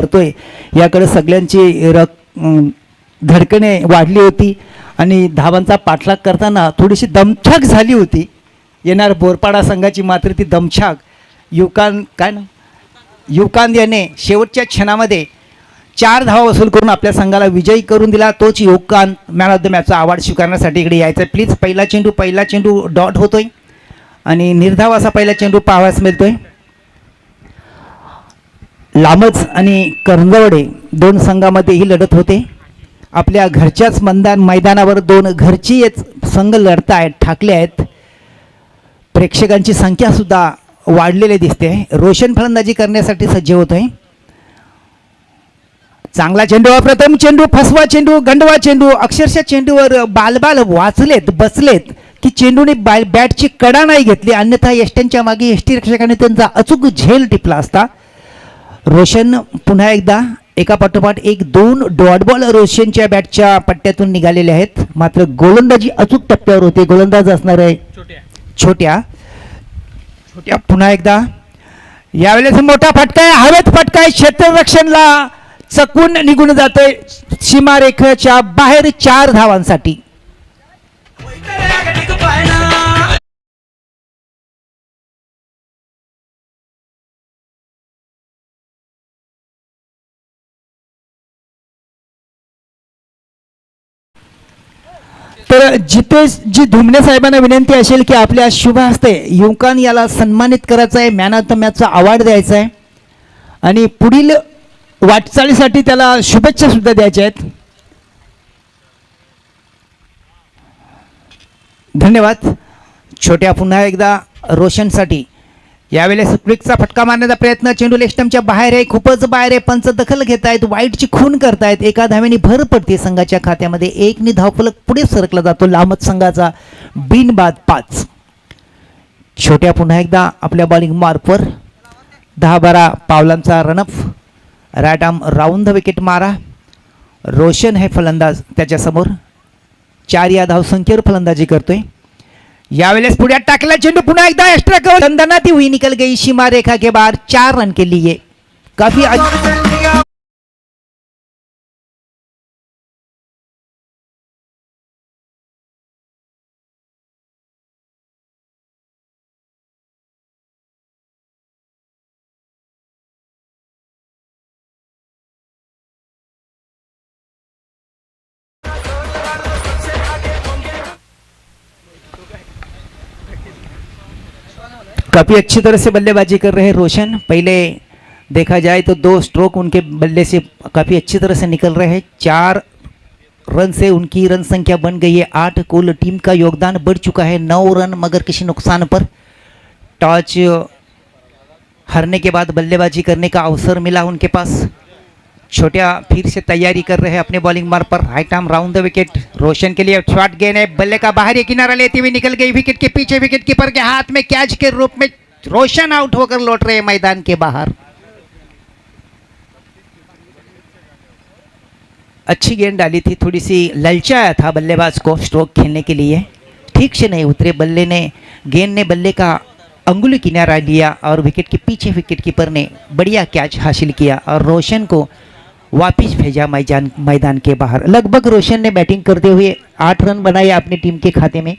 करतोय याकडे सगळ्यांची धडकणे वाढली होती आणि धावांचा पाठलाग करताना थोडीशी दमछाक झाली होती. येणार बोरपाडा संघाची मात्र ती दमछाक युवकांत याने शेवटच्या क्षणामध्ये 4 धावा वसूल करून आपल्या संघाला विजयी करून दिला. तोच युवकांत मॅन ऑफ द मॅचचा अवॉर्ड स्वीकारण्यासाठी इकडे यायचा. प्लीज पहिला चेंडू डॉट होतोय आणि निर्धाव असा पहिला चेंडू पाहावयास मिळतोय. लामच आणि करंजवडे दोन संघामध्ये ही लढत होते. आपल्या घरच्याच मैदानावर दोन घरची संघ लढतायत, ठाकले आहेत. प्रेक्षकांची संख्या सुद्धा वाढलेली दिसते. रोशन फलंदाजी करण्यासाठी सज्ज होतोय. चांगला चेंडू, प्रथम चेंडू, फसवा चेंडू, गंडवा चेंडू. अक्षरशः चेंडूवर बालबाल वाचलेत, बसलेत की चेंडूने बॅटची कडा नाही घेतली, अन्यथा यष्ट्यांच्या मागे यष्टी रक्षकाने त्यांचा अचूक झेल टिपला असता. रोशन पुन्हा एकदा एका पाठोपाठ एक 2 डॉट बॉल रोशनच्या बॅटच्या पट्ट्यातून निघालेले आहेत. मात्र गोलंदाजी अचूक टप्प्यावर होते. गोलंदाज असणार आहे छोट्या. पुन्हा एकदा यावेळेस मोठा फटका आहे, हवेत फटका आहे, क्षेत्ररक्षणला चकून निघून जातोय सीमारेखेच्या बाहेर 4 धावांसाठी. तर जितेशजी धुमने साहेबांना विनंती असेल की आपल्या शुभ हस्ते युवकान याला सन्मानित करायचं आहे, मॅन ऑफ द मॅचचा अवॉर्ड द्यायचा आहे आणि पुढील वाटचालीसाठी त्याला शुभेच्छा सुद्धा द्यायच्या आहेत. धन्यवाद. छोट्या पुन्हा एकदा रोशनसाठी यावेळेस क्विकचा फटका मारण्याचा प्रयत्न. चेंडू लेस्टमच्या बाहेर आहे, खूपच बाहेर आहे. पंच दखल घेत आहेत, वाईटची खून करतायत. एका धावेने भर पडते संघाच्या खात्यामध्ये. 1 धावफलक पुढे सरकला जातो लामत संघाचा. बिनबाद 5. छोट्या पुन्हा एकदा आपल्या बॉलिंग मार्कवर 10-12 पावलांचा run up. Right arm round the wicket मारा. रोशन है फलंदाज त्याच्यासमोर. 4 या धावसंख्येवर फलंदाजी करतोय. यावेळेस पुढे टाकला चेंडू, पुन्हा एकदा एक्स्ट्रा कवर, दंदनाती हुई निकल गई सीमा रेखा के बाहर. 4 रन के लिए काफी काफ़ी अच्छी तरह से बल्लेबाजी कर रहे हैं रोशन. पहले देखा जाए तो 2 स्ट्रोक उनके बल्ले से काफ़ी अच्छी तरह से निकल रहे हैं. 4 रन से उनकी रन संख्या बन गई है 8. कुल टीम का योगदान बढ़ चुका है 9 रन, मगर किसी नुकसान पर. टॉस हारने के बाद बल्लेबाजी करने का अवसर मिला उनके पास. छोटिया फिर से तैयारी कर रहे हैं अपने बॉलिंग मार पर. Right arm round the wicket. Roshan के लिए शॉट गेंद है, बल्ले का बाहरी किनारा लेते हुए निकल गई विकेट के पीछे. विकेट कीपर के हाथ में कैच के रूप में रोशन आउट होकर लौट रहे मैदान के बाहर. अच्छी गेंद डाली थी, थोड़ी सी ललचाया था बल्लेबाज को स्ट्रोक खेलने के लिए. ठीक से नहीं उतरे गेंद ने बल्ले का अंगुली किनारा लिया और विकेट के पीछे विकेट कीपर ने बढ़िया कैच हासिल किया और रोशन को वापिस भेजा मैदान के बाहर. लगभग रोशन ने बैटिंग करते हुए 8 रन बनाए अपनी टीम के खाते में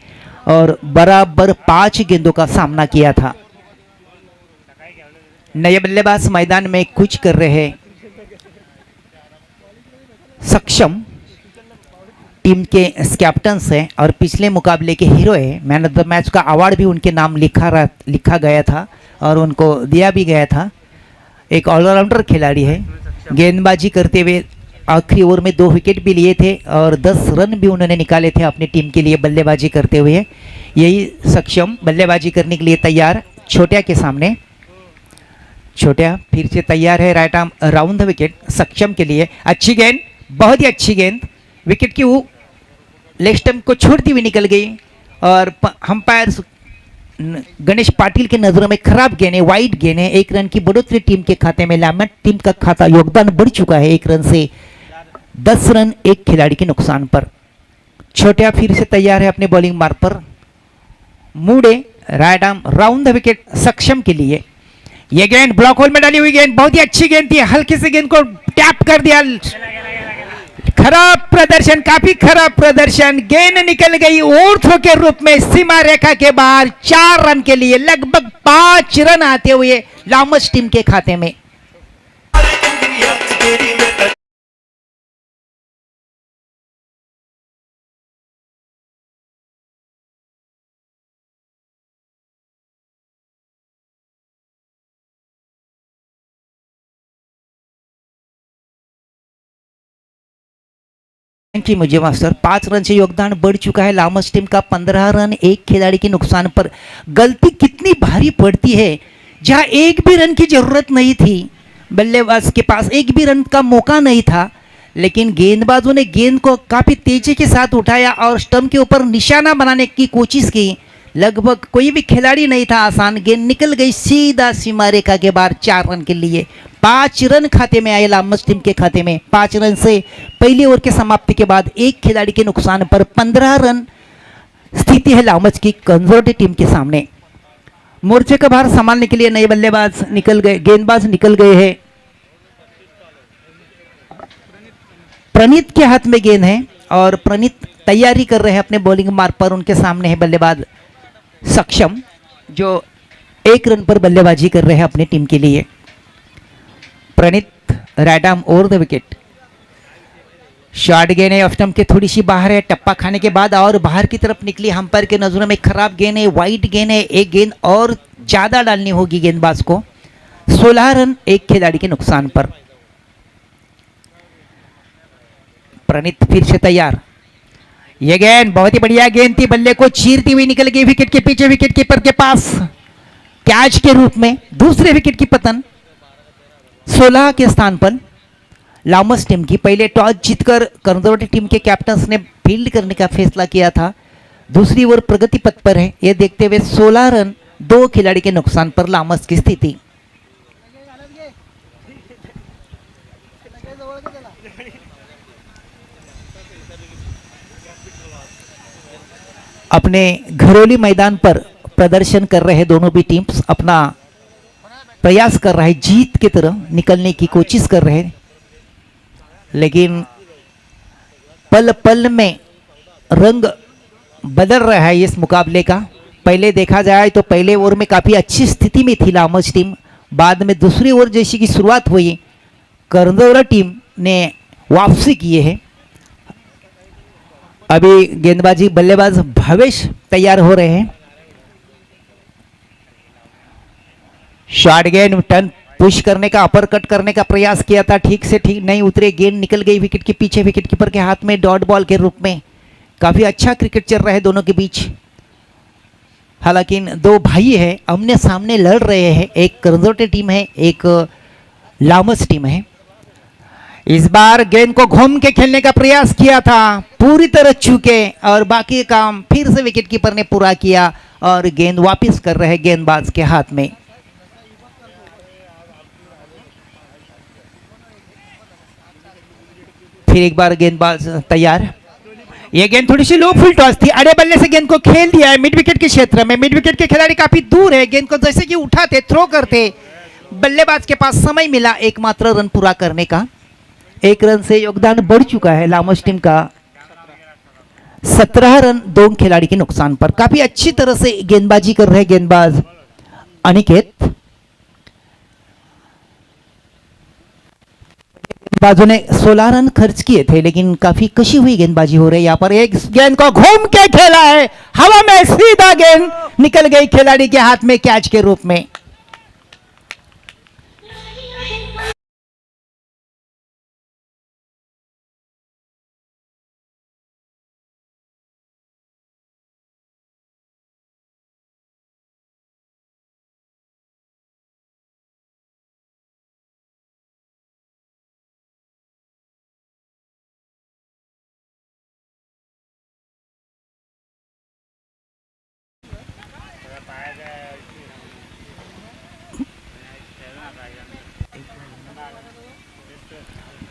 और बराबर 5 गेंदों का सामना किया था. नए बल्लेबाज मैदान में कुछ कर रहे हैं. सक्षम टीम के कैप्टन्स हैं और पिछले मुकाबले के हीरो है. मैन ऑफ द मैच का अवार्ड भी उनके नाम लिखा गया था और उनको दिया भी गया था. एक ऑलराउंडर खिलाड़ी है. गेंदबाजी करते हुए आखिरी ओवर में 2 विकेट भी लिए थे और 10 रन भी उन्होंने निकाले थे अपनी टीम के लिए बल्लेबाजी करते हुए. यही सक्षम बल्लेबाजी करने के लिए तैयार छोटिया के सामने. छोटिया फिर से तैयार है. Right arm round the wicket Saksham के लिए. अच्छी गेंद, बहुत ही अच्छी गेंद. विकेट की वो लेग स्टंप को छोड़ती हुई निकल गई और अंपायर गणेश पाटिल के नज़रों में खराब गेंद है, वाइड गेंद है. 1 रन की बढ़ोतरी टीम के खाते में. लामट टीम का खाता योगदान बढ़ चुका है 1 रन से. 10 रन एक खिलाड़ी के नुकसान पर. छोटिया फिर से तैयार है अपने बॉलिंग मार्क पर. Mude right arm round the wicket Saksham के लिए. ये गेंद ब्लॉक होल में डाली हुई गेंद, बहुत ही अच्छी गेंद थी, हल्की से गेंद को टैप कर दिया। खराब प्रदर्शन, काफी खराब प्रदर्शन। गेंद निकल गई ऊर्ध्व के रूप में सीमा रेखा के बाहर। 4 रन के लिए लगभग 5 रन आते हुए लामस टीम के खाते में। थैंक यू मुझे मास्टर। 5 रन से योगदान बढ़ चुका है लामस टीम का। 15 रन एक खिलाड़ी के नुकसान पर। गलती कितनी भारी पड़ती है, जहां एक भी रन की जरूरत नहीं थी, बल्लेबाज के पास एक भी रन का मौका नहीं था, लेकिन गेंदबाजों ने गेंद को काफी तेजी के साथ उठाया और स्टंप के ऊपर निशाना बनाने की कोशिश की। लगभग कोई भी खिलाड़ी नहीं था आसान। गेंद निकल गई सीधा सीमा रेखा के बाहर। 4 रन के लिए 5 रन खाते में आए लामस टीम के खाते में। 5 रन से पहली ओवर के समाप्ति के बाद एक खिलाड़ी के नुकसान पर 15 रन स्थिति है लामस की कंजर्वेटिव टीम के सामने। मोर्चे का भार संभालने के लिए नए बल्लेबाज निकल गए, गेंदबाज निकल गए हैं। प्रणीत के हाथ में गेंद है और प्रणीत तैयारी कर रहे हैं अपने बॉलिंग मार्ग पर। उनके सामने है बल्लेबाज सक्षम, जो 1 रन पर बल्लेबाजी कर रहे हैं अपनी टीम के लिए। Praneet right arm over the wicket. Short गेंद है, ऑफ स्टंप के थोड़ी सी बाहर है, टप्पा खाने के बाद और बाहर की तरफ निकली। अंपायर के नजरों में खराब गेंद है, वाइड गेंद है। एक गेंद और ज्यादा डालनी होगी गेंदबाज को। 16 रन एक खिलाड़ी के नुकसान पर। प्रणीत फिर से तैयार। यह गेंद बहुत ही बढ़िया गेंद थी, बल्ले को चीरती हुई निकल गई विकेट के पीछे, विकेट कीपर के पास कैच के रूप में। दूसरे विकेट की पतन 16 के स्थान पर लामस टीम की। पहले टॉस जीतकर कंजर्वेटिव टीम के कैप्टन ने फील्ड करने का फैसला किया था। दूसरी ओर प्रगति पथ पर है। यह देखते हुए 16 रन 2 खिलाड़ी के नुकसान पर लामस की स्थिति। अपने घरेलू मैदान पर प्रदर्शन कर रहे दोनों भी टीम्स अपना प्रयास कर रहा है, जीत की तरफ निकलने की कोशिश कर रहे हैं, लेकिन पल पल में रंग बदल रहा है इस मुकाबले का। पहले देखा जाए तो पहले ओवर में काफी अच्छी स्थिति में थी लामस टीम। बाद में दूसरी ओवर जैसी की शुरुआत हुई, करंदौला टीम ने वापसी किए है। अभी गेंदबाजी बल्लेबाज भवेश तैयार हो रहे हैं। शॉर्ट गेंद टर्न पुश करने का, अपर कट करने का प्रयास किया था, ठीक से ठीक नहीं उतरे। गेंद निकल गई विकेट के पीछे, विकेट कीपर के हाथ में डॉट बॉल के रूप में। काफी अच्छा क्रिकेट चल रहा है दोनों के बीच। हालांकि दो भाई है, आमने सामने लड़ रहे हैं। एक कंजर्वेटिव टीम है, एक लामस टीम है। इस बार गेंद को घूम के खेलने का प्रयास किया था, पूरी तरह चूके, और बाकी काम फिर से विकेट कीपर ने पूरा किया और गेंद वापस कर रहे गेंदबाज के हाथ में। फिर एक बार गेंदबाज तैयार। यह गेंद थोड़ी सी लो फुल टॉस थी, अड़े बल्ले से गेंद को खेल दिया है मिड विकेट के क्षेत्र में। मिड विकेट के खिलाड़ी काफी दूर है, गेंद को जैसे कि उठाते थ्रो करते, बल्लेबाज के पास समय मिला एकमात्र रन पूरा करने का। 1 रन से योगदान बढ़ चुका है लामस टीम का। 17 रन 2 खिलाड़ी के नुकसान पर। काफी अच्छी तरह से गेंदबाजी कर रहे गेंदबाज अनिकेत। गेंदबाजों ने 16 रन खर्च किए थे, लेकिन काफी कशी हुई गेंदबाजी हो रही है यहाँ पर। एक गेंद को घूम के खेला है, हवा में सीधा गेंद निकल गई खिलाड़ी के हाथ में कैच के रूप में।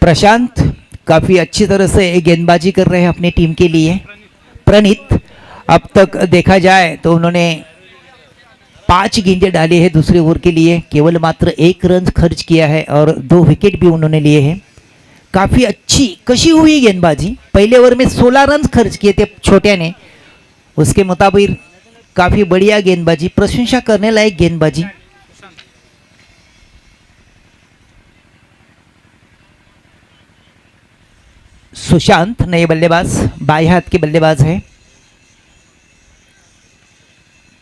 प्रशांत काफी अच्छी तरह से गेंदबाजी कर रहे हैं अपनी टीम के लिए। प्रणीत अब तक देखा जाए तो उन्होंने 5 गेंदें डाली है दूसरे ओवर के लिए, केवल मात्र 1 रन खर्च किया है और 2 विकेट भी उन्होंने लिए हैं। काफ़ी अच्छी कशी हुई गेंदबाजी, पहले ओवर में 16 रन खर्च किए थे छोटे ने, उसके मुताबिक काफ़ी बढ़िया गेंदबाजी, प्रशंसा करने लायक गेंदबाजी। सुशांत नए बल्लेबाज, बाएं हाथ के बल्लेबाज है।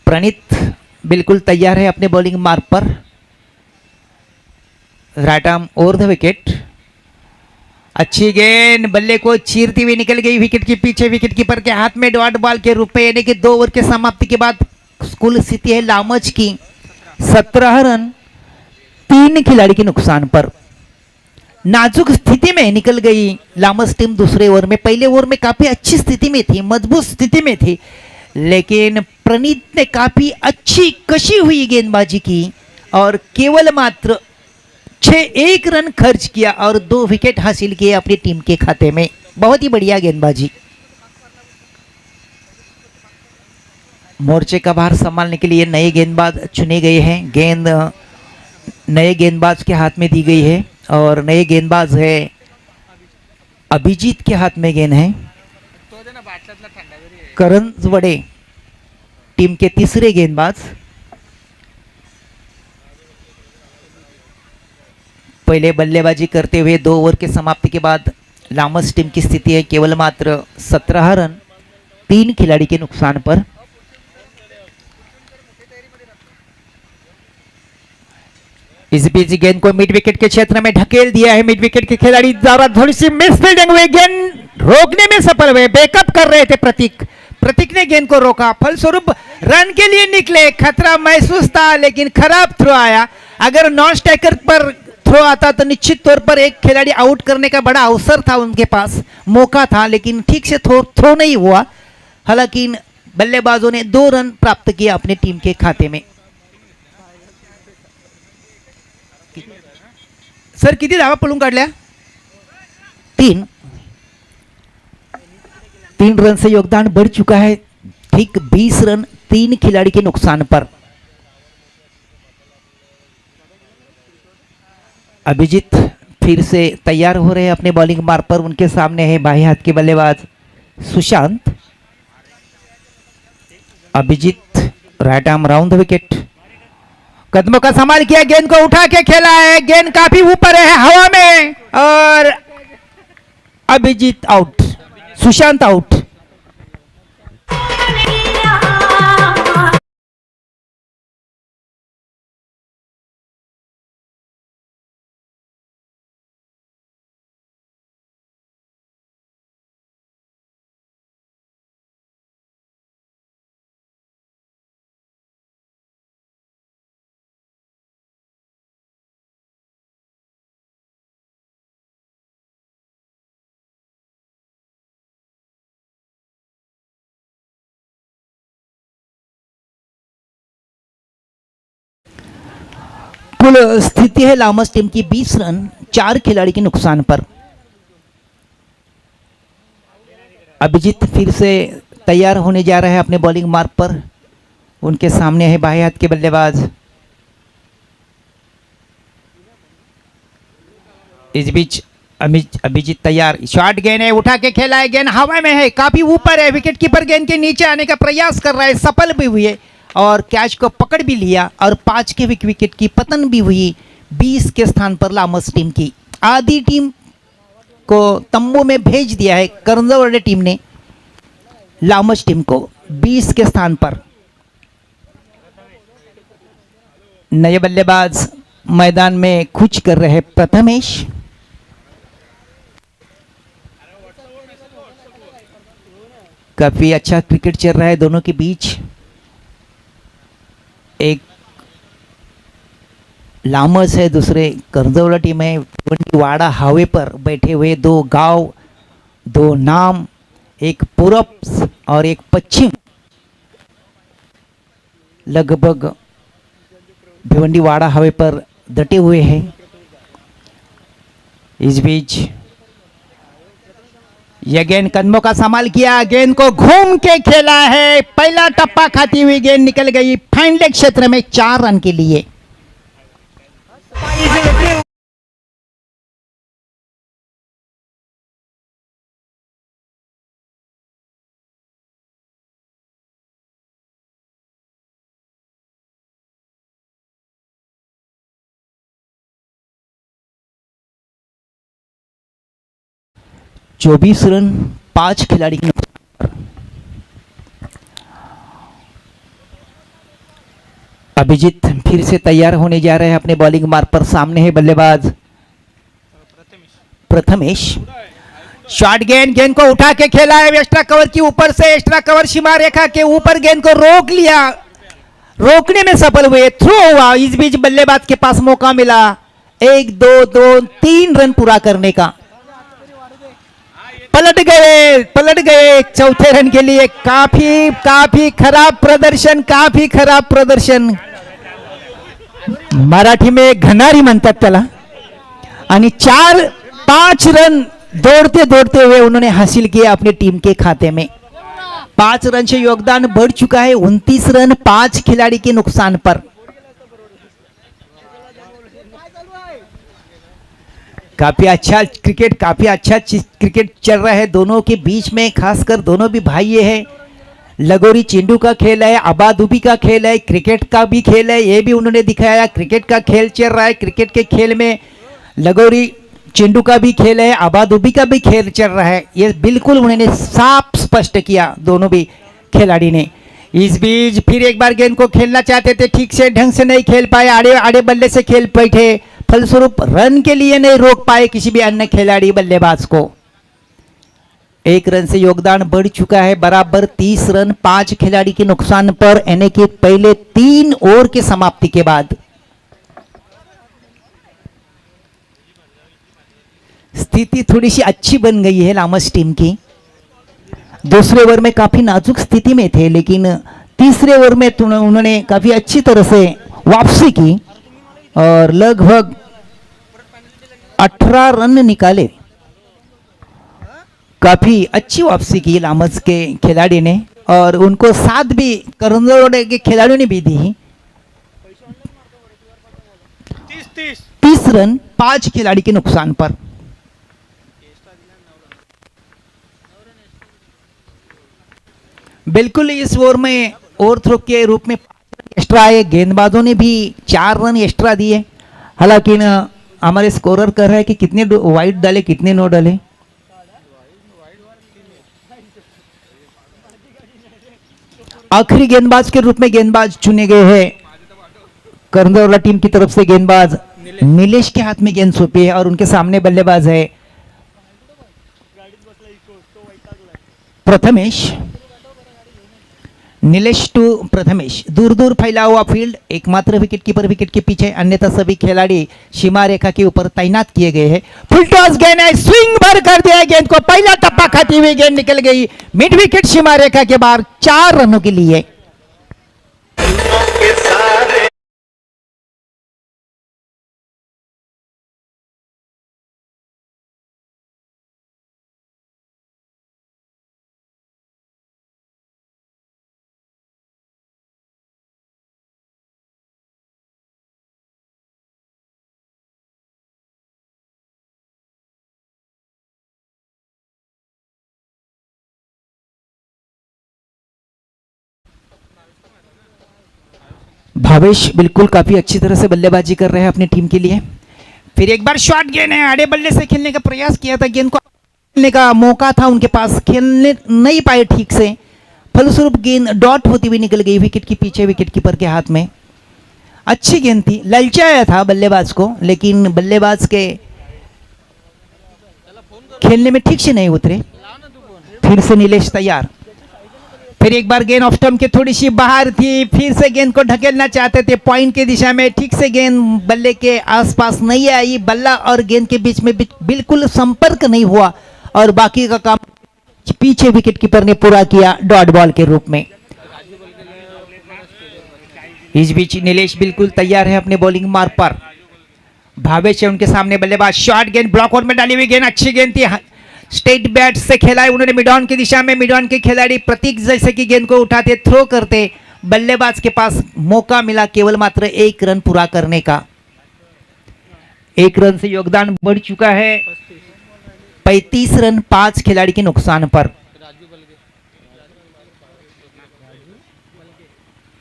प्रणीत बिल्कुल तैयार है अपने bowling mark per. Right arm over the wicket, अच्छी गेंद बल्ले को चीरती हुई निकल गई विकेट के पीछे, विकेट कीपर के हाथ में डॉट बॉल के रूप में, यानी कि 2 ओवर के समाप्ति के बाद कुल स्थिति है लामच की 17 रन 3 खिलाड़ी के नुकसान पर। नाजुक स्थिति में निकल गई लामच टीम दूसरे ओवर में। पहले ओवर में काफी अच्छी स्थिति में थी, मजबूत स्थिति में थी, लेकिन प्रणीत ने काफी अच्छी कशी हुई गेंदबाजी की और केवल मात्र 1 रन खर्च किया और 2 विकेट हासिल किए अपनी टीम के खाते में। बहुत ही बढ़िया गेंदबाजी। मोर्चे का भार संभालने के लिए नए गेंदबाज चुने गए हैं। गेंद नए गेंदबाज के हाथ में दी गई है और नए गेंदबाज है अभिजीत के हाथ में गेंद है। करण वडे टीम के तीसरे गेंदबाज। पहले बल्लेबाजी करते हुए 2 ओवर के समाप्ति के बाद लामस टीम की स्थिति है केवल मात्र 17 रन 3 खिलाड़ी के नुकसान पर। इस बीच गेंद को मिड विकेट के क्षेत्र में ढकेल दिया है। मिड विकेट के खिलाड़ी जरा थोड़ी सी मिस फील्डिंग हुई, गेंद रोकने में सफल हुए। बैकअप कर रहे थे प्रतीक ने गेंद को रोका, फलस्वरूप रन के लिए निकले। खतरा महसूस था लेकिन खराब थ्रो आया। अगर नॉन स्ट्राइकर पर थ्रो आता तो निश्चित तौर पर एक खिलाड़ी आउट करने का बड़ा अवसर था, उनके पास मौका था, लेकिन ठीक से थ्रो नहीं हुआ। हालांकि बल्लेबाजों ने 2 रन प्राप्त किया अपने टीम के खाते में। सर किती धावा पळून काढल्या? 3 रन से योगदान बढ़ चुका है, ठीक 20 रन 3 खिलाड़ी के नुकसान पर। अभिजीत फिर से तैयार हो रहे हैं अपने बॉलिंग मार्ग पर। उनके सामने है बाएं हाथ के बल्लेबाज Sushant. Abhijit right arm round the wicket, कदमों का संभाल किया, गेंद को उठा के खेला है। गेंद काफी ऊपर है हवा में और अभिजीत आउट, सुशांत आउट। कुल स्थिति है लामस टीम की 20 रन 4 खिलाड़ी के नुकसान पर। अभिजीत फिर से तैयार होने जा रहा है अपने बॉलिंग मार्ग पर। उनके सामने है बाएं हाथ के बल्लेबाज। इस बीच अभिजीत तैयार, शॉट गेंद है, उठा के खेला है, गेंद हवा में है, काफी ऊपर है। विकेट कीपर गेंद के नीचे आने का प्रयास कर रहा है, सफल भी हुए और कैच को पकड़ भी लिया और 5 के विकेट की पतन भी हुई। 20 के स्थान पर लामस टीम की आधी टीम को तंबू में भेज दिया है करंजवड़े टीम ने। लामस टीम को 20 के स्थान पर। नए बल्लेबाज मैदान में कूच कर रहे प्रथमेश। काफी अच्छा क्रिकेट चल रहा है दोनों के बीच। एक लामस है, दूसरे करंजवड़ा टीम है। वाड़ा हाईवे पर बैठे हुए 2 गांव, 2 नाम, एक पूरब और एक पश्चिम, लगभग भिवंडीवाड़ा हाईवे पर डटे हुए हैं। इस बीच यह गेंद कदमों का संभाल किया, गेंद को घूम के खेला है, पहला टप्पा खाती हुई गेंद निकल गई फाइन लेग क्षेत्र में 4 रन के लिए। चौबीस रन 5 खिलाड़ी के नुकसान पर। अभिजीत फिर से तैयार होने जा रहे हैं अपने बॉलिंग मार्ग पर। सामने है बल्लेबाज प्रथमेश। शॉर्ट गेंद, गेंद को उठा के खेला है एक्स्ट्रा कवर की ऊपर से, एक्स्ट्रा कवर सीमा रेखा के ऊपर गेंद को रोक लिया, रोकने में सफल हुए, थ्रो हुआ। इस बीच बल्लेबाज के पास मौका मिला 1 2 2 3 रन पूरा करने का। पलट गए चौथे रन के लिए। काफी खराब प्रदर्शन, काफी खराब प्रदर्शन। मराठी में घनारी म्हणतात त्याला। आणि 4-5 रन दौड़ते दौड़ते हुए उन्होंने हासिल किया अपनी टीम के खाते में। 5 रन से योगदान बढ़ चुका है 29 रन 5 खिलाड़ी के नुकसान पर। काफी अच्छा क्रिकेट, काफी अच्छा क्रिकेट चल रहा है दोनों के बीच में, खासकर दोनों भी भाई हैं। लगोरी चेंडू का खेल है, आबादुबी का खेल है, क्रिकेट का भी खेल है, ये भी उन्होंने दिखाया। क्रिकेट का खेल चल रहा है, क्रिकेट के खेल में लगोरी चेंडू का भी खेल है, आबादुबी का भी खेल चल रहा है। ये बिल्कुल उन्होंने साफ स्पष्ट किया दोनों भी खिलाड़ी ने। इस बीच फिर एक बार गेंद को खेलना चाहते थे, ठीक से ढंग से नहीं खेल पाए, आड़े बल्ले से खेल बैठे, फलस्वरूप रन के लिए नहीं रोक पाए किसी भी अन्य खिलाड़ी बल्लेबाज को। 1 रन से योगदान बढ़ चुका है बराबर 30 रन 5 खिलाड़ी के नुकसान पर, यानी कि पहले 3 ओवर की समाप्ति के बाद। स्थिति थोड़ी सी अच्छी बन गई है लामस टीम की। दूसरे ओवर में काफी नाजुक स्थिति में थे, लेकिन तीसरे ओवर में उन्होंने काफी अच्छी तरह से वापसी की और लगभग 18 रन निकाले। काफी अच्छी वापसी की लामस के खिलाड़ी ने, और उनको साथ भी करंदौड़ के खिलाड़ियों ने भी दी। 30 रन 5 खिलाड़ी के नुकसान पर। बिल्कुल इस ओवर में ओवरथ्रो के रूप में एक्स्ट्रा आए, गेंदबाजों ने भी 4 रन एक्स्ट्रा दिए। हालांकि हमारे स्कोरर कह रहा है कि कितने वाइड डाले कितने नो डाले। आखिरी गेंदबाज के रूप में गेंदबाज चुने गए हैं करंदौला टीम की तरफ से। गेंदबाज नीलेश के हाथ में गेंद सौंपी है और उनके सामने बल्लेबाज है प्रथमेश। नीलेश टू प्रथमेश। दूर दूर फैला हुआ फील्ड, एकमात्र विकेट कीपर विकेट के पीछे, अन्यथा सभी खिलाड़ी सीमा रेखा के ऊपर तैनात किए गए हैं। फुल टॉस गेंद है, स्विंग भर कर दिया गेंद को, पहला टप्पा खाती हुई गेंद निकल गई मिड विकेट सीमा रेखा के बाहर 4 रनों के लिए। भावेश बिल्कुल काफी अच्छी तरह से बल्लेबाजी कर रहे हैं अपनी टीम के लिए। फिर एक बार शॉर्ट गेंद है, आड़े बल्ले से खेलने का प्रयास किया था, गेंद को खेलने का मौका था उनके पास, खेलने नहीं पाए ठीक से, फलस्वरूप गेंद डॉट होती हुई निकल गई विकेट के पीछे विकेट कीपर के हाथ में। अच्छी गेंद थी, ललचाया था बल्लेबाज को, लेकिन बल्लेबाज के खेलने में ठीक से नहीं उतरे। फिर से नीलेश तैयार। फिर एक बार गेंद ऑफ स्टंप के थोड़ी सी बाहर थी, फिर से गेंद को ढकेलना चाहते थे पॉइंट की दिशा में, ठीक से गेंद बल्ले के आसपास नहीं आई, बल्ला और गेंद के बीच में बिल्कुल संपर्क नहीं हुआ और बाकी का काम पीछे विकेट कीपर ने पूरा किया डॉट बॉल के रूप में। इस बीच नीलेश बिल्कुल तैयार है अपने बॉलिंग मार्ग पर। भावेश है उनके सामने बल्लेबाज। शॉर्ट गेंद ब्लॉक आउट में डाली हुई गेंद, अच्छी गेंद थी, स्टेट बैट से खेला है उन्होंने मिड ऑन की दिशा में। मिड ऑन के खिलाड़ी प्रतीक जैसे कि गेंद को उठाते थ्रो करते, बल्लेबाज के पास मौका मिला केवल मात्र 1 रन पूरा करने का। 1 रन से योगदान बढ़ चुका है 35 रन 5 खिलाड़ी के नुकसान पर।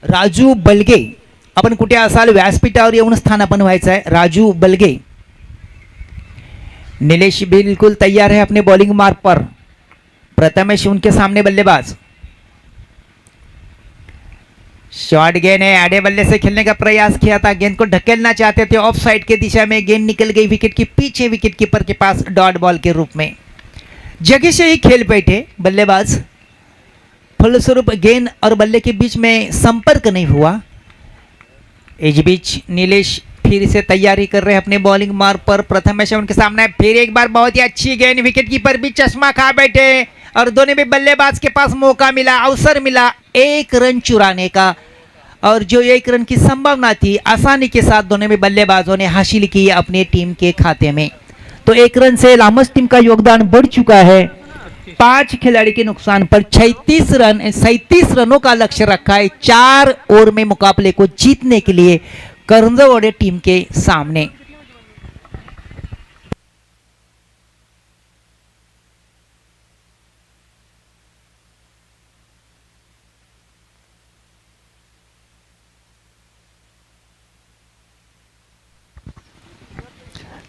राजू बलगे, आपण कुठे असाल व्यासपीठावर येऊन स्थानापन्न व्हायचं आहे। राजू बलगे, नीलेश बिल्कुल तैयार है अपने बॉलिंग मार्क पर। प्रथमेश उनके सामने बल्लेबाज। शॉर्ट गेंद है, आड़े बल्ले से खेलने का प्रयास किया था, गेंद को ढकेलना चाहते थे ऑफ साइड के दिशा में, गेंद निकल गई विकेट के पीछे, विकेट कीपर के पास डॉट बॉल के रूप में। जगह से ही खेल बैठे बल्लेबाज, फलस्वरूप गेंद और बल्ले के बीच में संपर्क नहीं हुआ। इस बीच नीलेश फिर से तैयारी कर रहे हैं अपने बॉलिंग मार्क पर। प्रथमेश उनके सामने, फिर एक बार बहुत ही अच्छी गेंद, विकेट कीपर भी चश्मा खा बैठे और दोनों भी बल्लेबाज के पास मौका मिला, अवसर मिला 1 रन चुराने का, और जो 1 रन की संभावना थी आसानी के साथ दोनों भी बल्लेबाजों ने हासिल की अपनी टीम के खाते में। तो 1 रन से लामस टीम का योगदान बढ़ चुका है 5 खिलाड़ी के नुकसान पर। 37 रनों का लक्ष्य रखा है 4 ओवर में मुकाबले को जीतने के लिए करंजवाड़े टीम के सामने।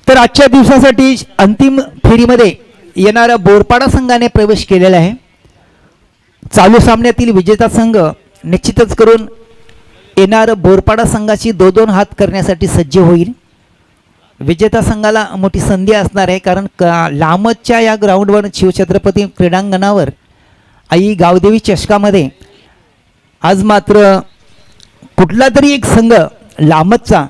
तर आजच्या दिवसासाठी अंतिम फेरीमध्ये येणाऱ्या बोरपाडा संघाने प्रवेश केलेला आहे। चालू सामन्यातील विजेता संघ निश्चितच करून येणार बोरपाडा संघाची 2-2 हात करण्यासाठी सज्ज होईल। विजेता संघाला मोठी संधी असणार आहे, कारण लामतच्या या ग्राउंडवर शिवछत्रपती क्रीडांगणावर आई गावदेवी चषकामध्ये आज मात्र कुठला तरी एक संघ लामतचा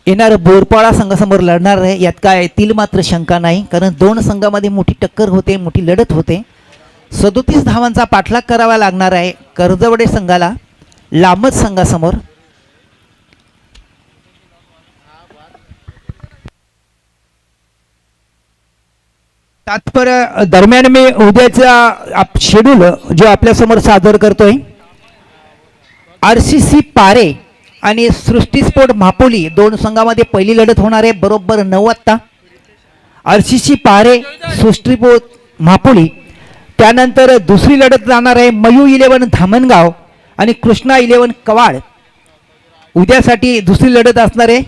येणार बोरपाडा संघासमोर लढणार आहे, यात काय तील मात्र शंका नाही, कारण 2 संघामध्ये मोठी टक्कर होते, मोठी लढत होते। 37 धावांचा पाठलाग करावा लागणार आहे करंजवाडे संघाला लामत संघासमोर। तात्पर्य दरम्यान मी उद्याचा शेड्यूल जो आपल्या समोर सादर करतोय। RCC पारे आणि सृष्टी स्पोर्ट म्हापोली 2 संघामध्ये पहिली लढत होणार आहे बरोबर 9 वाजता। RCC पारे सृष्टी स्पोर्ट म्हापोली, त्यानंतर दुसरी लढत जाणार आहे मयू 11 धामणगाव आणि कृष्णा 11 कवाड। उद्यासाठी दुसरी लढत असणार आहे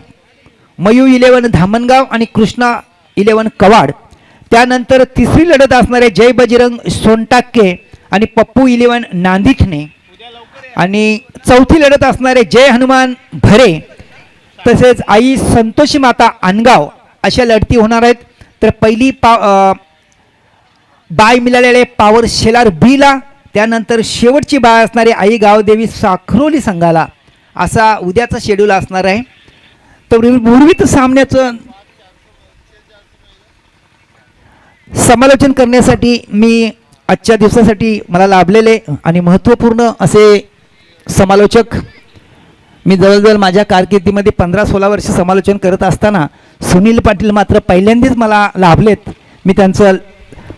मयू 11 धामणगाव आणि कृष्णा 11 कवाड। त्यानंतर तिसरी लढत असणार आहे जय बजरंग सोनटाके आणि पप्पू 11 नांदिठणे, आणि चौथी लढत असणार आहे जय हनुमान भरे तसेच आई संतोषी माता अनगाव, अशा लढती होणार आहेत। तर पहिली बाय मिळालेले पॉवर शेलार बीला, त्यानंतर शेवटची बाय असणारी आई गावदेवी साखरोली संघाला, असा उद्याचा शेड्यूल असणार आहे। तर उर्वरित सामन्याचं समालोचन करण्यासाठी मी आजच्या दिवसासाठी मला लाभलेले आणि महत्त्वपूर्ण असे समालोचक, मी जवळजवळ माझ्या कारकिर्दीमध्ये 15-16 वर्ष समालोचन करत असताना सुनील पाटील मात्र पहिल्यांदाच मला लाभलेत। मी त्यांचं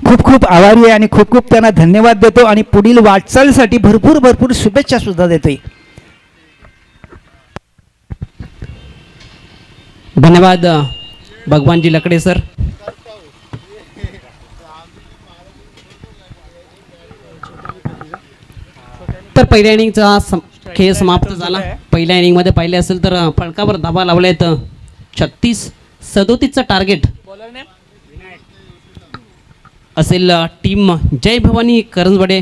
खूप खूप आभारी आहे आणि खूप खूप त्यांना धन्यवाद देतो आणि पुढील वाटचालीसाठी भरपूर शुभेच्छा सुद्धा देतोय। धन्यवाद भगवानजी लकडे सर। तर पहिल्या इनिंगचा खेळ समाप्त झाला। पहिल्या इनिंगमध्ये पाहिले असेल तर फलकावर धावा लावल्यात 36-37चं टार्गेट असेल टीम जय भवानी करंजवाडे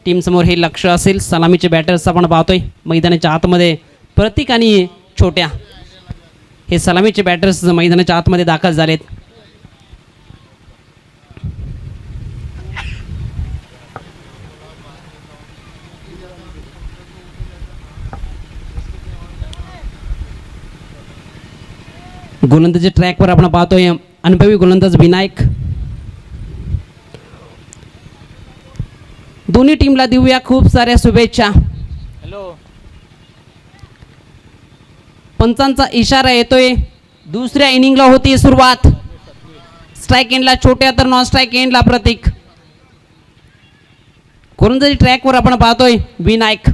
टीम समोर हे लक्ष असेल। सलामीचे बॅटर्स आपण पाहतोय मैदानाच्या आतमध्ये प्रतीक आणि छोट्या, हे सलामीचे बॅटर्स मैदानाच्या आतमध्ये दाखल झालेत। गोलंदाजी ट्रॅकवर आपण पाहतोय अनुभवी गोलंदाज विनायक। दोन्ही टीमला देऊया खूप साऱ्या शुभेच्छा। पंचांचा इशारा येतोय, दुसऱ्या इनिंगला होती सुरुवात। स्ट्राईक एंडला छोट्या तर नॉन स्ट्राईक एंडला प्रतीक. कुरुंदरी ट्रॅकवर आपण पाहतोय विनायक.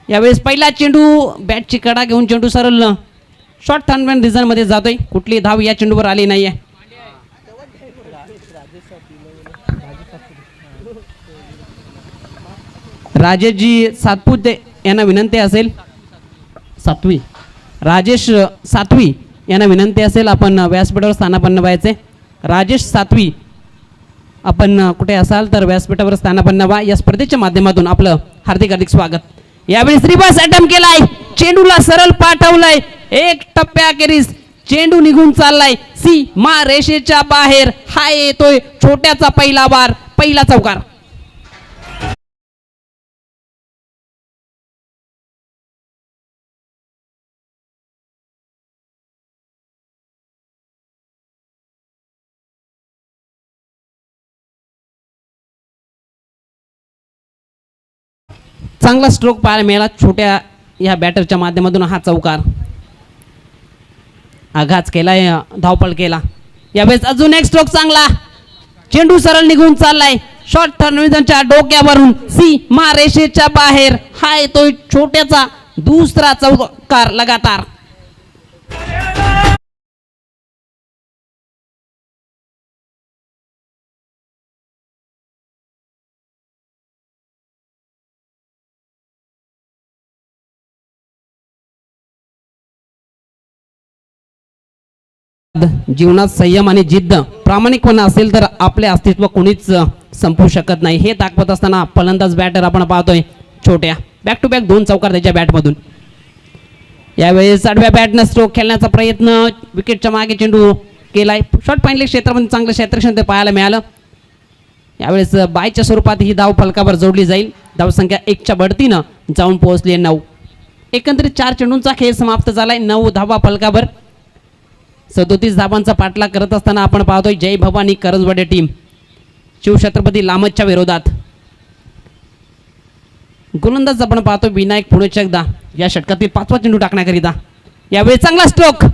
यावेळेस पहिला चेंडू बॅटची कडा घेऊन चेंडू सरळ शॉर्ट थर्ड रिझन मध्ये जातोय. कुठली धाव या चेंडूवर आली नाहीये. राजेशजी सातपुते यांना विनंती असेल, सातवी राजेश सातवी यांना विनंती असेल आपण व्यासपीठावर स्थानापन्न व्हायचे. राजेश सातवी आपण कुठे असाल तर व्यासपीठावर स्थानापन्न व्हा. या स्पर्धेच्या माध्यमातून आपलं हार्दिक हार्दिक स्वागत. यावेळेस रिवर्स अटेम्प्ट केलाय, चेंडूला सरळ पाठवलाय, एक टप्प्याखेरीज चेंडू निघून चाललाय सीमा रेषेच्या बाहेर. हा येतोय छोट्याचा पहिला बार, पहिला चौकार. चांगला स्ट्रोक पाहायला मिळाला छोट्या या बॅटरच्या माध्यमातून. हा चौकार आघात केलाय, धावपळ केला. यावेळेस अजून एक स्ट्रोक चांगला, चेंडू सरळ निघून चाललाय शॉर्ट टर्नच्या डोक्यावरून सीमा रेषेच्या बाहेर. हा येतोय छोट्याचा दुसरा चौकार लगातार. जीवनात संयम आणि जिद्द प्रामाणिकपणा असेल तर आपले अस्तित्व कोणीच संपवू शकत नाही. हे दाखवत असताना फलंदाज बॅटर आपण पाहतोय छोट्या. बॅक टू बॅक 2 चौकार त्याच्या बॅटमधून. यावेळेस आडव्या बॅटनं स्ट्रोक खेळण्याचा प्रयत्न, विकेटच्या मागे चेंडू केलाय. शॉर्ट पॉइंट क्षेत्रामध्ये चांगलं क्षेत्ररक्षण ते पाहायला मिळालं. यावेळेस बायच्या स्वरूपात ही धाव फलकावर जोडली जाईल. धावसंख्या 1च्या बढतीनं जाऊन पोहोचली 9. एकंदरीत 4 चेंडूंचा खेळ समाप्त झालाय. 9 धावा फलकावर. 37 धावांचा पाठलाग करत असताना आपण पाहतोय जय भवानी करंजवाडी टीम शिवछत्रपती लामतच्या विरोधात. गोलंदाज आपण पाहतोय विनायक पुणेच्या एकदा या षटकातील 5वा चेंडू टाकण्याकरिता. यावेळी चांगला स्ट्रोक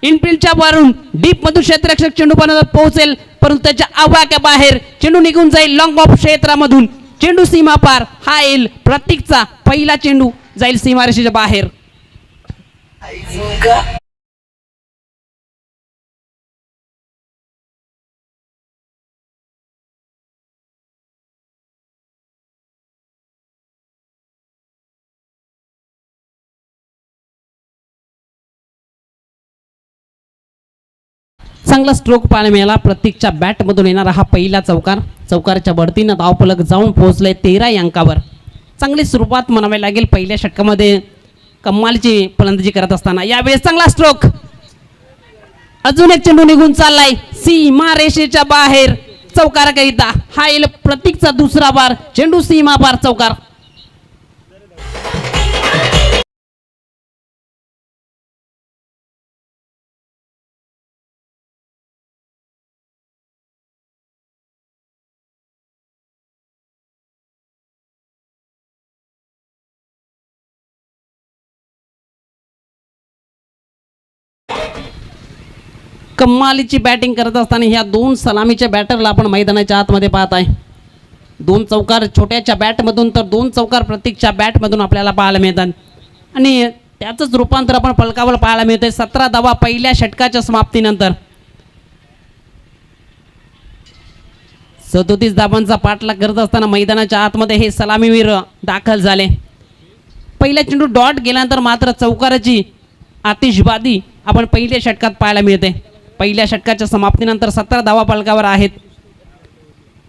इनफिल्डच्या वरून डीप मधून क्षेत्ररक्षक चेंडू पर्यंत पोहोचेल, परंतु त्याच्या आवाक्या बाहेर चेंडू निघून जाईल. लॉंग ऑफ क्षेत्रामधून चेंडू सीमा पार. हा येईल प्रतीकचा पहिला चेंडू, जाईल सीमारेषेच्या बाहेर. चांगला स्ट्रोक पाहायला मिळाला. प्रतीकच्या बॅटमधून येणारा हा पहिला चौकार. चौकाराच्या बढतीनं धावफलक जाऊन पोहोचले 13 अंकावर. चांगली सुरुवात म्हणावी लागेल पहिल्या षटकामध्ये कमालीची फलंदाजी करत असताना. यावेळेस चांगला स्ट्रोक, अजून एक चेंडू निघून चाललाय सीमा रेषेच्या बाहेर चौकाराकरिता. हा येईल प्रतीकचा दुसरा बार, चेंडू सीमा पार चौकार. कमालीची बॅटिंग करत असताना ह्या 2 सलामीच्या बॅटरला आपण मैदानाच्या आतमध्ये पाहत आहे. 2 चौकार छोट्याच्या बॅटमधून तर 2 चौकार प्रतीकच्या बॅटमधून आपल्याला पाहायला मिळतात. आणि त्याचंच रूपांतर आपण फलकावर पाहायला मिळतंय. 17 धावा पहिल्या षटकाच्या समाप्तीनंतर. 37 धावांचा पाठलाग करत असताना मैदानाच्या आतमध्ये हे सलामीवीर दाखल झाले. पहिला चेंडू डॉट गेल्यानंतर मात्र चौकाराची आतिषबाजी आपण पहिल्या षटकात पाहायला मिळते. पहिल्या षटकाच्या समाप्तीनंतर 17 धावा फलकावर आहेत.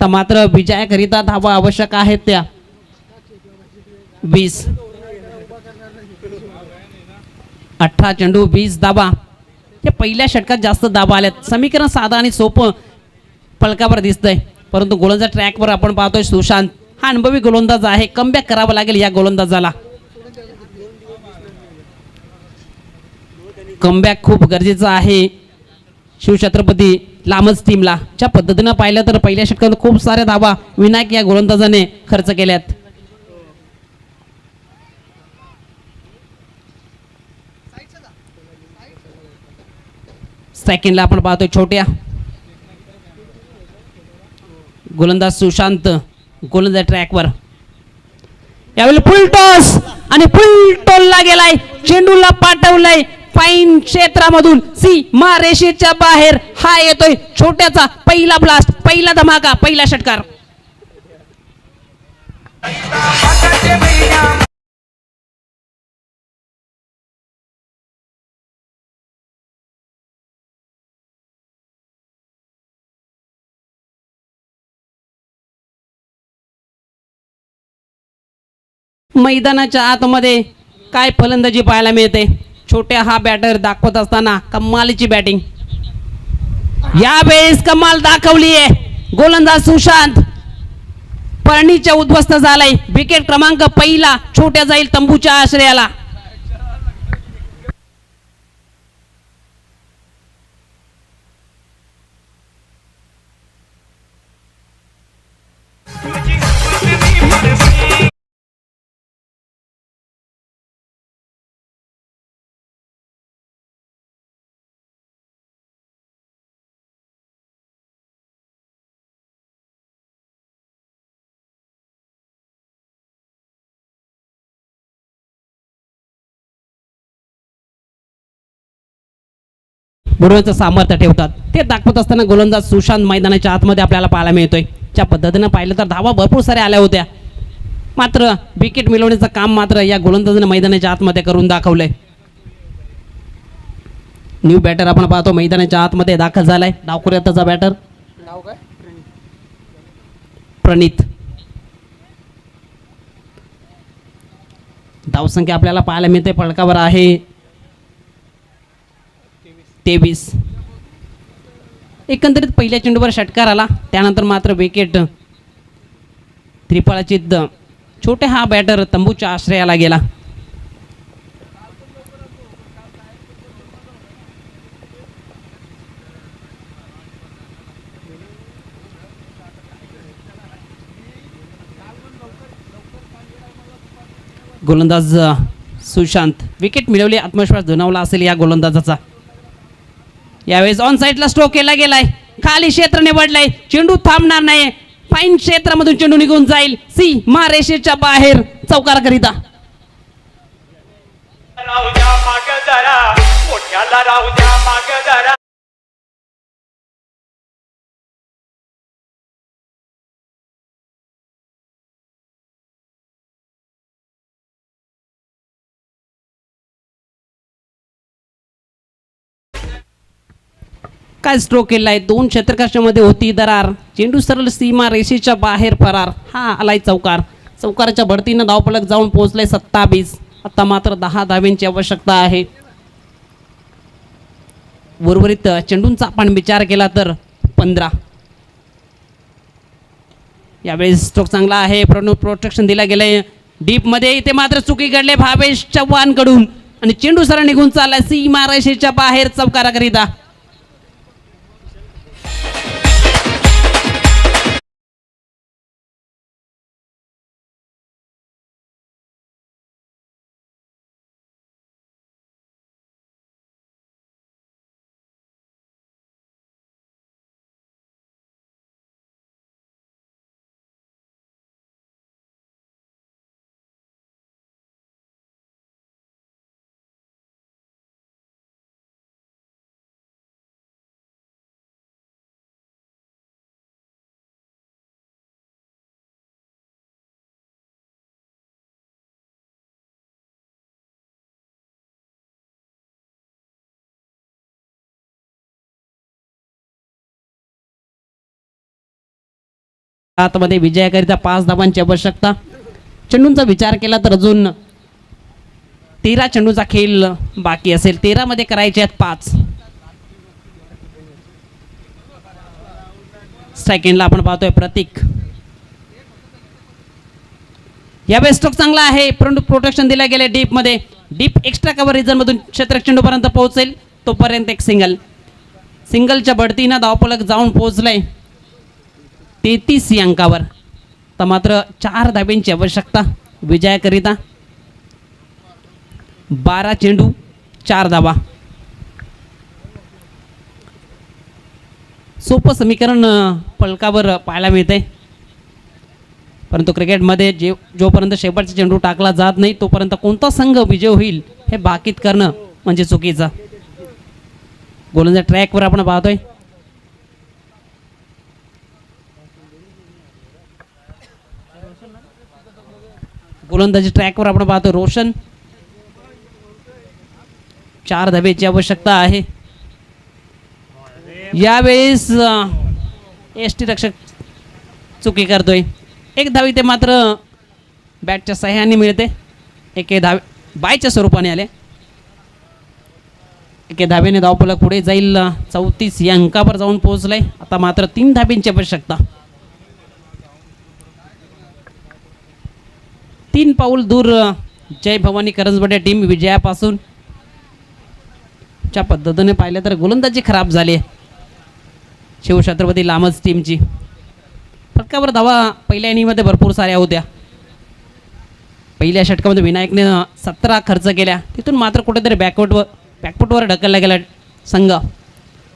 तर मात्र विजयाकरिता धावा आवश्यक आहेत त्या 20. 18 चेंडू 20 धावा. हे पहिल्या षटकात जास्त धावा आल्यात. समीकरण साधा आणि सोपं फलकावर दिसतंय, परंतु गोलंदाज ट्रॅकवर आपण पाहतोय सुशांत. हा अनुभवी गोलंदाज आहे. कमबॅक करावं लागेल या गोलंदाजाला. कमबॅक खूप गरजेचं आहे शिवछत्रपती लामच टीमला. ज्या पद्धतीनं पाहिलं तर पहिल्या षटकात खूप साऱ्या धावा विनायक या गोलंदाजाने खर्च केल्यात. सेकंडला आपण पाहतोय छोट्या. गोलंदाज सुशांत गोलंदाज ट्रॅकवर. यावेळी फुल टॉस आणि फुल टॉलला गेलाय. चेंडूला पाठवलंय फाईन क्षेत्रामधून सीमा रेषेच्या बाहेर. हा येतोय छोट्याचा पहिला ब्लास्ट, पहिला धमाका, पहिला षटकार. मैदानाच्या आतमध्ये काय फलंदाजी पाहायला मिळते. छोट्या हा बॅटर दाखवत असताना कमालीची बॅटिंग. यावेळेस कमाल दाखवली आहे गोलंदाज सुशांत. पर्णीच्या उद्ध्वस्त झालाय. विकेट क्रमांक पहिला छोट्या जाईल तंबूच्या आश्रयाला. बुडव्याचं सामर्थ्य ठेवतात ते दाखवत असताना गोलंदाज सुशांत मैदानाच्या आतमध्ये आपल्याला पाहायला मिळतोय. ज्या पद्धतीनं पाहिलं तर धावा भरपूर साऱ्या आल्या होत्या, मात्र विकेट मिळवण्याचं काम मात्र या गोलंदाजाने मैदानाच्या आतमध्ये करून दाखवलंय. न्यू बॅटर आपण पाहतो मैदानाच्या आतमध्ये दाखल झालाय. डावखुऱ्याचा बॅटर प्रणित. धावसंख्या आपल्याला पाहायला मिळते फलकावर आहे 23. एकंदरीत पहिल्या चेंडूवर षटकार आला, त्यानंतर मात्र विकेट त्रिफळाचित. छोटे हा बॅटर तंबूच्या आश्रयाला गेला. गोलंदाज सुशांत विकेट मिळवली. आत्मविश्वास दुणावला असेल या गोलंदाजाचा. यावेळेस ऑन साईडला स्ट्रोक केला गेलाय. खाली क्षेत्र निवडलंय. चेंडू थांबणार नाही. फाईन क्षेत्रामधून चेंडू निघून जाईल सीमा रेषेच्या बाहेर चौकाराकरिता. काय स्ट्रोक केलाय. 2 क्षेत्ररक्षणामध्ये होती दरार. चेंडू सरळ सीमा रेषेच्या बाहेर फरार. हा आलाय चौकार. चौकाराच्या भरतीनं धावफलक जाऊन पोहोचले 27. आता मात्र 10 धाव्यांची आवश्यकता आहे. उर्वरित चेंडूंचा आपण विचार केला तर 15. यावेळेस स्ट्रोक चांगला आहे. प्रोटेक्शन दिला गेलंय डीप मध्ये. इथे मात्र चुकी घडले भावेश चव्हाण कडून आणि चेंडू सरळ निघून चाललाय सीमा रेषेच्या बाहेर चौकाराकरिता. आतमध्ये विजयाकरिता 5 धावांची आवश्यकता. चेंडूंचा विचार केला तर अजून 13 चेंडूचा खेळ बाकी असेल. 13 मध्ये करायचे आहेत 5. सेकंडला आपण पाहतोय प्रतीक. यावेळेस स्ट्रोक चांगला आहे. परंतु प्रोटेक्शन दिले गेले डीप मध्ये. डीप एक्स्ट्रा कव्हर रिजन मधून क्षेत्ररक्षक चेंडू पर्यंत पोहोचेल तोपर्यंत एक सिंगलच्या बढतीनं धावफलक जाऊन पोहोचलंय 33 अंकावर. तर मात्र 4 धाब्यांची आवश्यकता विजयाकरिता. 12 चेंडू 4 धावा. सोपं समीकरण फलकावर पाहायला मिळते, परंतु क्रिकेटमध्ये जोपर्यंत शेवटचा चेंडू टाकला जात नाही तोपर्यंत कोणता संघ विजय होईल हे भाकीत करणं म्हणजे चुकीचं. गोलंदाज ट्रॅकवर आपण पाहतोय. गोलंदाजी ट्रॅकवर आपण पाहतोय. रोशन 4 धावेची आवश्यकता आहे. यावेळेस एसटी रक्षक चुकी करतोय. 1 धाव ते मात्र बॅटच्या सहाय्याने मिळते. 1 धावे बायच्या स्वरूपाने आले. 1 धावेने धावफलक पुढे जाईल. 34 या अंकावर जाऊन पोहोचलाय. आता मात्र 3 धाब्यांची आवश्यकता. 3 पाऊल दूर जय भवानी करंजवाडी टीम विजयापासून. च्या पद्धतीने पाहिलं तर गोलंदाजी खराब झाली शिवछत्रपती लामज टीमची. फटकावर धावा पहिल्या इनिंगमध्ये भरपूर साऱ्या होत्या. पहिल्या षटकामध्ये विनायकने 17 खर्च केल्या. तिथून मात्र कुठेतरी बॅकफुटवर ढकलला गेला संघ.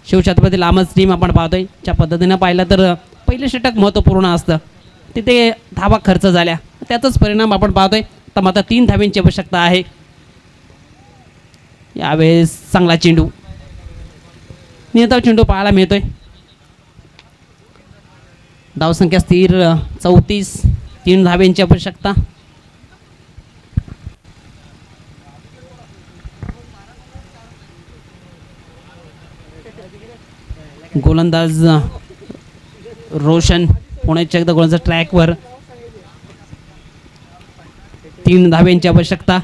शिवछत्रपती लामज टीम आपण पाहतोय. ज्या पद्धतीनं पाहिलं तर पहिलं षटक महत्त्वपूर्ण असतं. तिथे धावा खर्च झाल्या, त्याचाच परिणाम आपण पाहतोय. तर मात्र 3 धाव्यांची आवश्यकता आहे. यावेळेस चांगला चेंडू, नियंत्रण चेंडू पाहायला मिळतोय. धावसंख्या स्थिर 34, 3 धाव्यांची आवश्यकता. गोलंदाज रोशन पुण्याच्या एकदा गोलंदाज ट्रॅकवर. 3 धाव्यांची आवश्यकता.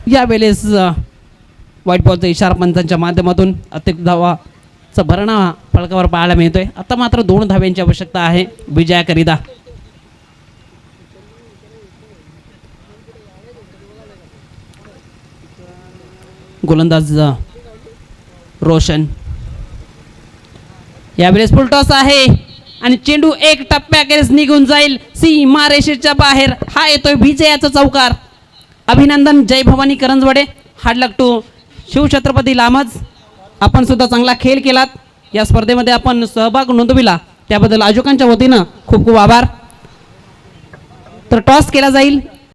यावेळेस व्हाईट बॉलचा इशारा पंचांच्या माध्यमातून अतिरिक्त धावाचा भरणा फलकावर पाहायला मिळतोय. आता मात्र 2 धाव्यांची आवश्यकता आहे विजयाकरिता. गोलंदाज रोशन. यावेळेस फुल टॉस आहे आणि चेंडू 1 टप्प्याखेरीज निघून जाईल. सीमारेषेच्या बाहेर. हा येतोय विजयाचा चौकार. अभिनंदन Jai Bhavani Karanjwade. Hard luck to Shivchhatrapati Lamaj. आपण सुद्धा चांगला खेळ केलात. या स्पर्धेमध्ये आपण सहभाग नोंदविला त्याबद्दल आयोजकांच्या वतीनं खूप खूप आभार. तर टॉस केला जाईल.